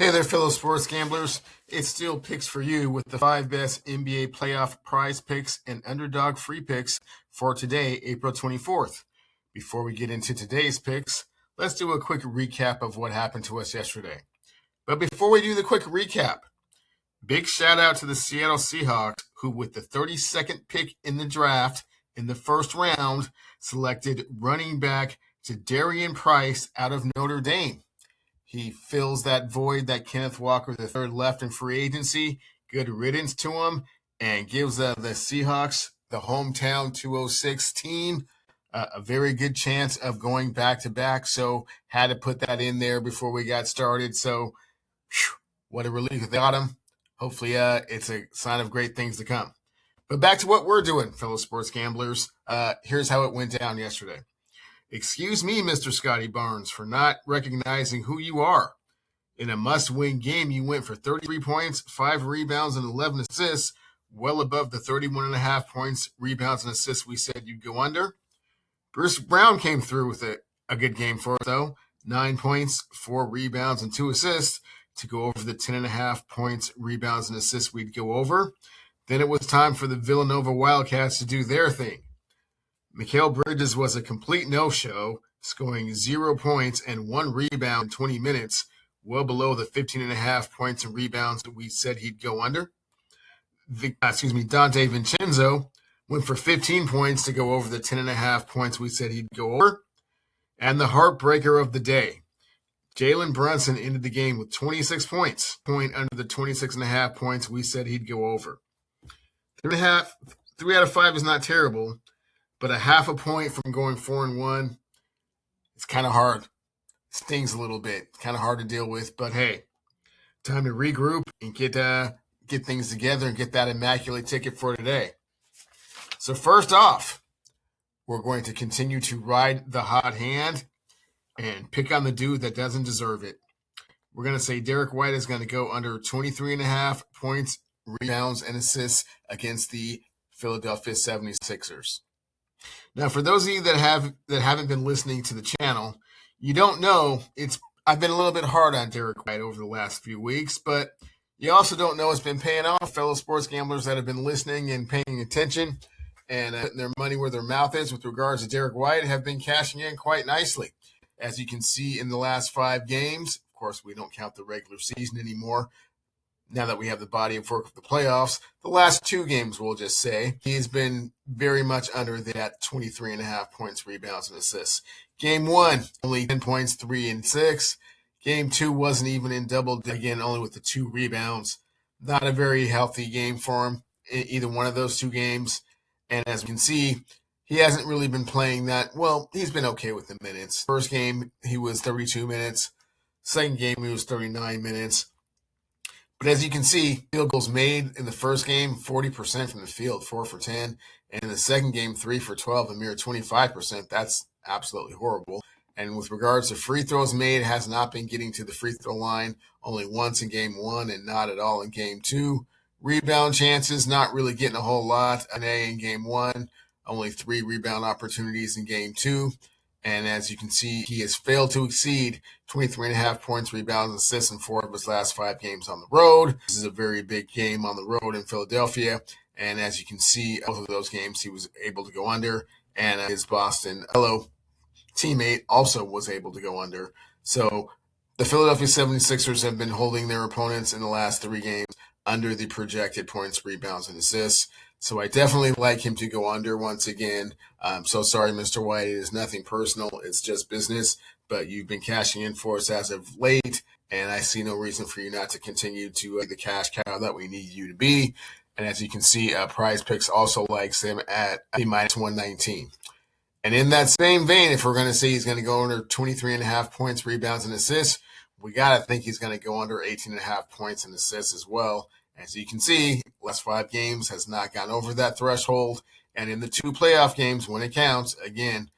Hey there, fellow sports gamblers. It's Steel Picks for you with the 5 best NBA playoff prize picks and underdog free picks for today, April 24th. Before we get into today's picks, let's do a quick recap of what happened to us yesterday. But before we do the quick recap, big shout out to the Seattle Seahawks, who with the 32nd pick in the draft in the first round, selected running back Jadarian Price out of Notre Dame. He fills that void that Kenneth Walker III left in free agency. Good riddance to him, and gives the Seahawks, the hometown 206 team, a very good chance of going back-to-back. So had to put that in there before we got started. So what a relief they got him. Hopefully it's a sign of great things to come. But back to what we're doing, fellow sports gamblers. Here's how it went down yesterday. Excuse me, Mr. Scotty Barnes, for not recognizing who you are. In a must-win game, you went for 33 points, 5 rebounds, and 11 assists, well above the 31.5 points, rebounds, and assists we said you'd go under. Bruce Brown came through with a good game for us, though. 9 points, 4 rebounds, and 2 assists to go over the 10.5 points, rebounds, and assists we'd go over. Then it was time for the Villanova Wildcats to do their thing. Mikal Bridges was a complete no-show, scoring 0 points and 1 rebound in 20 minutes, well below the 15.5 points and rebounds that we said he'd go under. Dante Vincenzo went for 15 points to go over the 10.5 points we said he'd go over. And the heartbreaker of the day, Jalen Brunson ended the game with 26 points, point under the 26.5 points we said he'd go over. 3 out of 5 is not terrible, but a half a point from going 4-1, it's kind of hard. Stings a little bit. It's kind of hard to deal with, but hey, time to regroup and get things together and get that immaculate ticket for today. So first off, we're going to continue to ride the hot hand and pick on the dude that doesn't deserve it. We're going to say Derek White is going to go under 23.5 points, rebounds, and assists against the Philadelphia 76ers. Now, for those of you that haven't been listening to the channel, you don't know I've been a little bit hard on Derek White over the last few weeks, but you also don't know it's been paying off. Fellow sports gamblers that have been listening and paying attention and putting their money where their mouth is with regards to Derek White have been cashing in quite nicely. As you can see in the last 5 games, of course, we don't count the regular season anymore. Now that we have the body of work of the playoffs, the last 2 games, we'll just say, he has been very much under that 23.5 points, rebounds, and assists. Game 1, only 10 points, 3 and 6. Game 2 wasn't even in double, again, only with the 2 rebounds. Not a very healthy game for him, either one of those 2 games. And as we can see, he hasn't really been playing that well. He's been okay with the minutes. First game, he was 32 minutes. Second game, he was 39 minutes. But as you can see, field goals made in the first game, 40% from the field, 4 for 10. And in the second game, 3 for 12, a mere 25%. That's absolutely horrible. And with regards to free throws made, has not been getting to the free throw line only once in game 1 and not at all in game 2. Rebound chances, not really getting a whole lot. An A in game 1, only 3 rebound opportunities in game 2. And as you can see, he has failed to exceed 23.5 points, rebounds, and assists in 4 of his last 5 games on the road. This is a very big game on the road in Philadelphia. And as you can see, both of those games he was able to go under. And his Boston fellow teammate also was able to go under. So the Philadelphia 76ers have been holding their opponents in the last 3 games under the projected points, rebounds, and assists. So I definitely like him to go under once again. I'm so sorry, Mr. White. It is nothing personal. It's just business. But you've been cashing in for us as of late, and I see no reason for you not to continue to be the cash cow that we need you to be. And as you can see, Prizepicks also likes him at a minus 119. And in that same vein, if we're going to say he's going to go under 23.5 points, rebounds, and assists, we got to think he's going to go under 18.5 points and assists as well. As you can see, last 5 games has not gone over that threshold. And in the 2 playoff games, when it counts, again,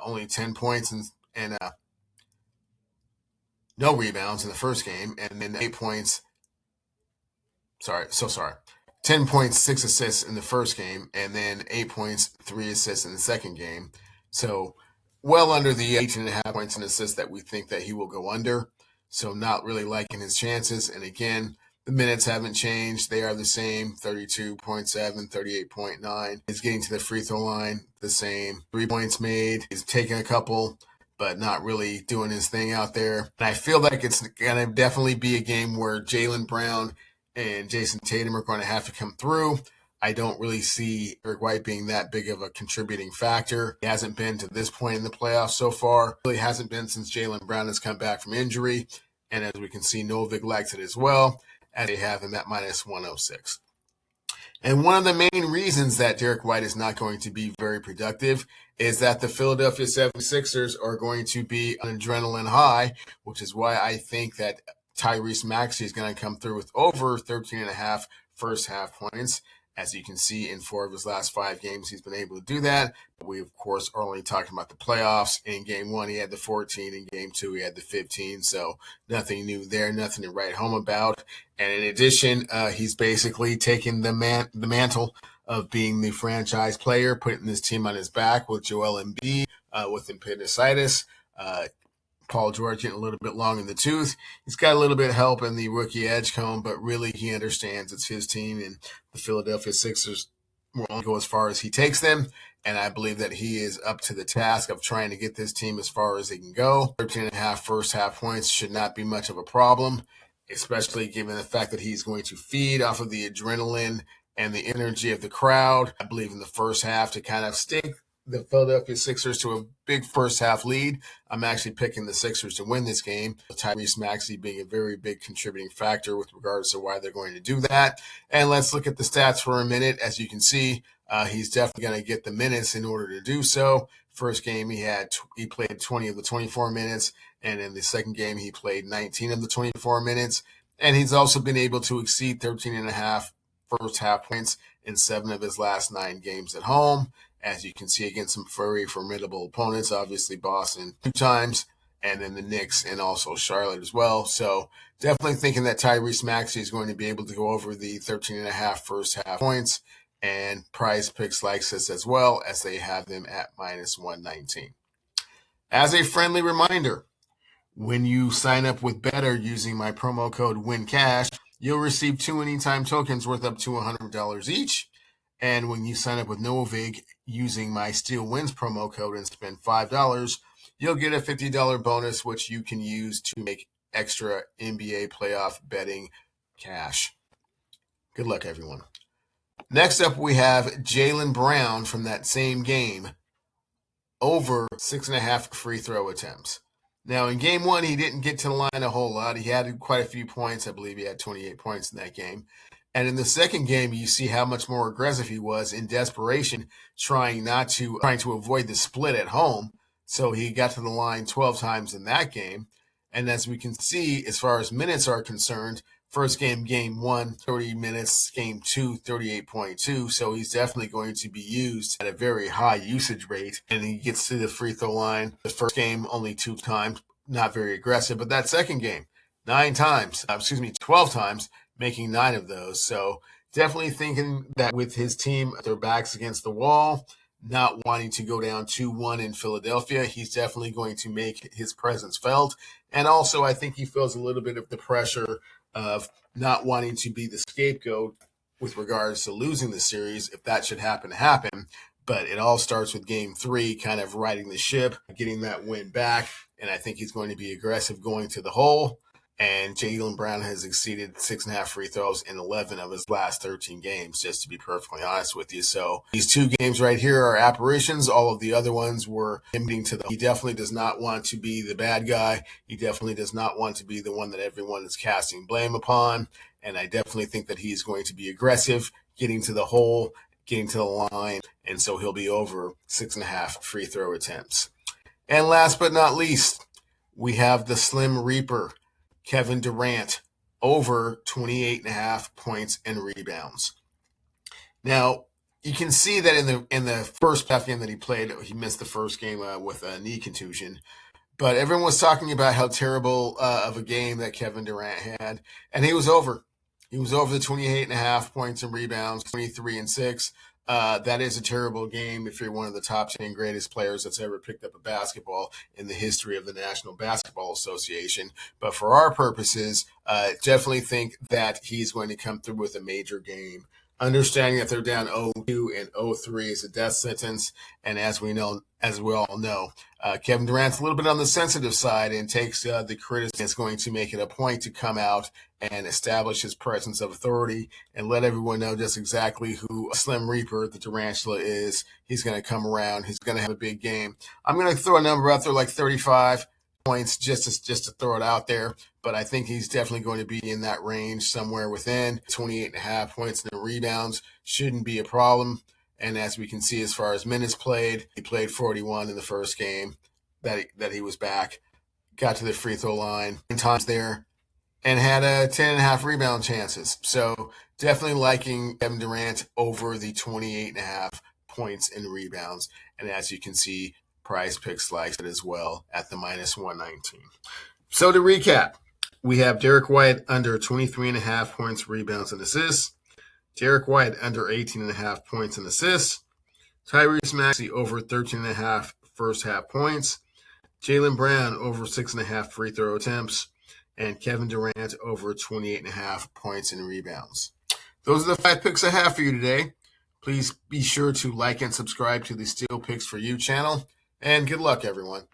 only 10 points and no rebounds in the first game. And then 8 points. 10 points, 6 assists in the first game. And then 8 points, 3 assists in the second game. So well under the 18.5 points and assists that we think that he will go under. So not really liking his chances. And again, the minutes haven't changed. They are the same, 32.7, 38.9. He's getting to the free throw line the same. 3 points made. He's taking a couple, but not really doing his thing out there. And I feel like it's going to definitely be a game where Jaylen Brown and Jason Tatum are going to have to come through. I don't really see Derek White being that big of a contributing factor. He hasn't been to this point in the playoffs so far. Really hasn't been since Jaylen Brown has come back from injury. And as we can see, Novig likes it as well, as they have him at minus 106. And one of the main reasons that Derek White is not going to be very productive is that the Philadelphia 76ers are going to be on adrenaline high, which is why I think that Tyrese Maxey is going to come through with over 13.5 first half points. As you can see, in 4 of his last 5 games, he's been able to do that. We, of course, are only talking about the playoffs. In Game 1, he had the 14. In Game 2, he had the 15. So nothing new there, nothing to write home about. And in addition, he's basically taken the mantle of being the franchise player, putting this team on his back with Joel Embiid, with appendicitis. Paul George getting a little bit long in the tooth. He's got a little bit of help in the rookie Edgecombe, but really he understands it's his team, and the Philadelphia Sixers will only go as far as he takes them. And I believe that he is up to the task of trying to get this team as far as they can go. 13.5 first half points should not be much of a problem, especially given the fact that he's going to feed off of the adrenaline and the energy of the crowd. I believe in the first half to kind of stick the Philadelphia Sixers to a big first half lead. I'm actually picking the Sixers to win this game, with Tyrese Maxey being a very big contributing factor with regards to why they're going to do that. And let's look at the stats for a minute. As you can see, he's definitely going to get the minutes in order to do so. First game, he played 20 of the 24 minutes, and in the second game, he played 19 of the 24 minutes. And he's also been able to exceed 13.5 first half points in 7 of his last 9 games at home. As you can see, against some very formidable opponents, obviously Boston 2 times, and then the Knicks and also Charlotte as well. So definitely thinking that Tyrese Maxey is going to be able to go over the 13.5 first half points, and Prizepicks likes this as well, as they have them at minus 119. As a friendly reminder, when you sign up with BETR using my promo code WINCASH, you'll receive 2 anytime tokens worth up to $100 each. And when you sign up with Novig using my STEELEWINS promo code and spend $5, you'll get a $50 bonus, which you can use to make extra NBA playoff betting cash. Good luck, everyone. Next up, we have Jaylen Brown from that same game, over 6.5 free throw attempts. Now, in Game 1, he didn't get to the line a whole lot. He had quite a few points. I believe he had 28 points in that game. And in the second game, you see how much more aggressive he was in desperation, trying to avoid the split at home. So he got to the line 12 times in that game. And as we can see, as far as minutes are concerned, first game, Game 1, 30 minutes, Game 2, 38.2. So he's definitely going to be used at a very high usage rate. And he gets to the free throw line. The first game, only 2 times, not very aggressive. But that second game, 12 times, making 9 of those. So definitely thinking that with his team, their backs against the wall, not wanting to go down 2-1 in Philadelphia, he's definitely going to make his presence felt. And also, I think he feels a little bit of the pressure of not wanting to be the scapegoat with regards to losing the series, if that should happen. But it all starts with Game 3, kind of riding the ship, getting that win back. And I think he's going to be aggressive going to the hole. And Jaylen Brown has exceeded 6.5 free throws in 11 of his last 13 games, just to be perfectly honest with you. So these 2 games right here are apparitions. All of the other ones were him to the. He definitely does not want to be the bad guy. He definitely does not want to be the one that everyone is casting blame upon. And I definitely think that he's going to be aggressive, getting to the hole, getting to the line. And so he'll be over 6.5 free throw attempts. And last but not least, we have the Slim Reaper, Kevin Durant, over 28.5 points and rebounds. Now, you can see that in the first half game that he played, he missed the first game with a knee contusion. But everyone was talking about how terrible of a game that Kevin Durant had, and he was over. He was over the 28.5 points and rebounds, 23 and 6. that is a terrible game if you're one of the top 10 greatest players that's ever picked up a basketball in the history of the National Basketball Association. But for our purposes, definitely think that he's going to come through with a major game. Understanding that they're down 0-2 and 0-3 is a death sentence. And as we all know, Kevin Durant's a little bit on the sensitive side and takes the criticism. It's going to make it a point to come out and establish his presence of authority and let everyone know just exactly who Slim Reaper, the Tarantula, is. He's going to come around. He's going to have a big game. I'm going to throw a number out there like 35 points just to throw it out there, but I think he's definitely going to be in that range somewhere within 28.5 points, and the rebounds shouldn't be a problem. And as we can see, as far as minutes played, he played 41 in the first game that he was back, got to the free throw line 10 times there, and had 10.5 rebound chances. So definitely liking Kevin Durant over the 28.5 points and rebounds. And as you can see, Prizepicks likes it as well at the -119. So to recap, we have Derek White under 23.5 points, rebounds, and assists. Derek White under 18.5 points and assists. Tyrese Maxey over 13.5 first half points. Jaylen Brown over 6.5 free throw attempts. And Kevin Durant over 28.5 points and rebounds. Those are the 5 picks I have for you today. Please be sure to like and subscribe to the Steel Picks for You channel. And good luck, everyone.